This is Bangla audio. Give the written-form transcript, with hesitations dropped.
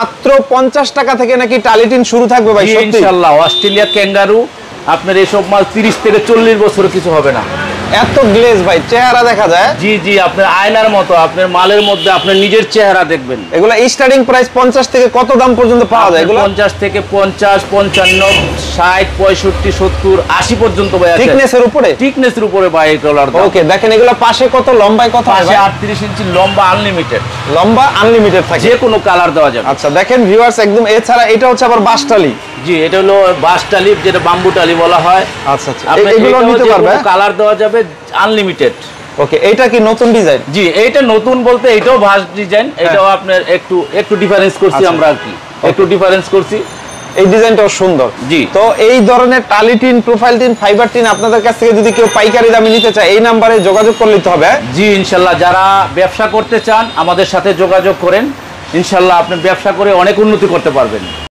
মাত্র 50 টাকা থেকে নাকি টালিটিন শুরু থাকবে ভাই? সত্যি ইনশাআল্লাহ। অস্ট্রেলিয়া ক্যাঙ্গারু আপনার এইসব মাল 30 থেকে 40 বছর কিছু হবে না। এত গ্লেজ ভাই, চেহারা দেখা যায়। জি জি, আপনার আয়নার মতো আপনার মালের মধ্যে আপনার নিজের চেহারা দেখবেন। এগুলো স্টার্টিং প্রাইস 50 থেকে কত দাম পর্যন্ত পাওয়া যায় এগুলো? 50 থেকে 50, 55, 60, 65, 70, 80 পর্যন্ত ভাই আছে। থিকনেসের উপরে? থিকনেসের উপরে ভাই এগুলোর দাম। ওকে, দেখেন এগুলো পাশে কত, লম্বায় কত হয় পাশে ভাই? 38 ইঞ্চি লম্বা, আনলিমিটেড। লম্বা আনলিমিটেড থাকে, যে কোনো কালার দেওয়া যাবে। আচ্ছা দেখেন ভিউয়ার্স একদম। এছাড়া এটা হচ্ছে আবার বাঁশটালি। জি, এটা হলো বাঁশ টালি, যেটা বাম্বু টালি বলা হয়। আচ্ছা আচ্ছা, আপনি এগুলো নিতে পারবে, কালার দেওয়া যাবে, আনলিমিটেড। ওকে, এটা কি নতুন ডিজাইন? জি, এইটা নতুন বলতে এটাও ভাঁজ ডিজাইন, এটাও আপনার একটু ডিফারেন্স করছি আমরা আর কি, একটু ডিফারেন্স করছি। এই ডিজাইনটাও সুন্দর। জি, তো এই ধরনের টালি tin, profile tin, fibre tin আপনাদের কাছ থেকে যদি কেউ পাইকারি দামে নিতে চায় এই নাম্বারে যোগাযোগ করলে হবে। জি ইনশাল্লাহ। যারা ব্যবসা করতে চান আমাদের সাথে যোগাযোগ করেন, ইনশাল্লাহ আপনি ব্যবসা করে অনেক উন্নতি করতে পারবেন।